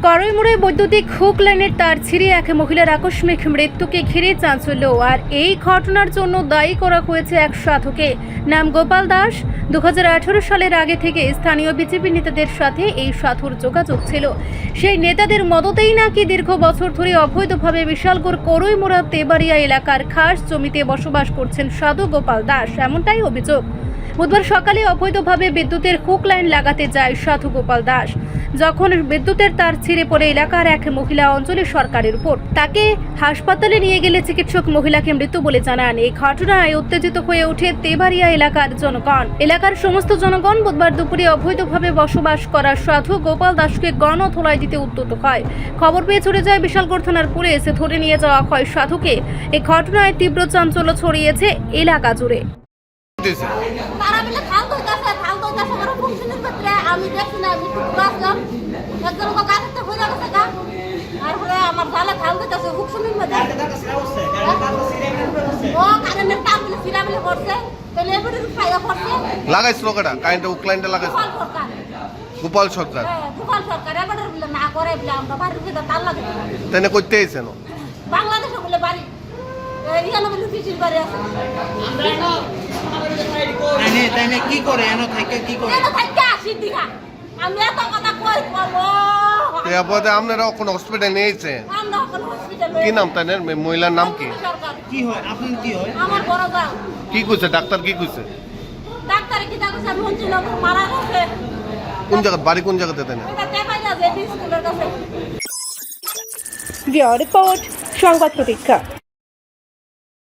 করইমুড়ে বৈদ্যুতিক হুক লাইনের তার ছিঁড়ে এক মহিলার আকস্মিক মৃত্যুকে ঘিরে চাঞ্চল্য। আর এই ঘটনার জন্য দায়ী করা হয়েছে এক সাধুকে। নাম গোপাল দাস। 2018 সালের আগে থেকে স্থানীয় বিজেপি নেতাদের সাথে এই সাধুর যোগাযোগ ছিল। সেই নেতাদের মদতেই নাকি দীর্ঘ বছর ধরে অবৈধভাবে বিশালগড় করইমুড়া তেবাড়িয়া এলাকার খাস জমিতে বসবাস করছেন সাধু গোপাল দাস, এমনটাই অভিযোগ। বুধবার সকালে অবৈধভাবে বিদ্যুতের হুক লাইন লাগাতে যায় সাধু গোপাল দাস। যখন বিদ্যুতের তার ছিঁড়ে পড়ে এলাকার এক মহিলা অঞ্চলি সরকারের উপর, তাকে হাসপাতালে নিয়ে গেলে চিকিৎসক মহিলাকে মৃত বলে জানান। এই ঘটনায় উত্তেজিত হয়ে ওঠে তেবাড়িয়া এলাকার জনগণ। এলাকার সমস্ত জনগণ বুধবার দুপুরে অবৈধভাবে বসবাস করা সাধু গোপাল দাসকে গণধোলাই দিতে উদ্যত হয়। খবর পেয়ে ছুটে যায় বিশালগড় থানার পুলিশ। ধরে নিয়ে যাওয়া হয় সাধুকে। এই ঘটনায় তীব্র চাঞ্চল্য ছড়িয়েছে এলাকা জুড়ে। তারা বলে খাল দইতাছে আমার ফুকশনের ক্ষেত্রে আমি দেখি না, আমি একটু আসলাম একজন গাছতে হয়ে গেছে গা, আর হলে আমার জালে খাল দইতাছে ফুকশনের মধ্যে ও কারেন্টের তার বলে সিরা বলে পড়ছে, তাহলে এবারে ফায়দা পড়ছে লাগাইছিল কেডা কারেন্টে উকলাইনটা লাগাইছিল গোপাল সরকার। গোপাল সরকার এবারে বলে না করে বলে আমরা বাড়ির ভিতরে তার লাগে তেনে কইতে আইছেন বাংলাদেশে বলে বাড়ি ইয়ানো বলে পিছির বাড়ি আছে তাইনে কি করে এনো থেকে কি করে এনো থেকে আসি দিঘা আমি এত কথা কই বলো তে আপদে আপনারা কোন হসপিটালে নিয়েছে? আমরা কোন হসপিটালে কি নাম তাইনের মহিলার নাম কি? কি হয় আপনার কি হয়? আমার বড় গাঁও। কি কইছে ডাক্তার? কি কইছে ডাক্তার কি কইছে মঞ্জুনগর মারা গেছে। কোন জায়গা বাড়ি কোন জায়গাতে তাইনে? এটা দেখাই না যে স্কুলের কাছে। রিপোর্ট সংবাদ প্রতীক্ষা।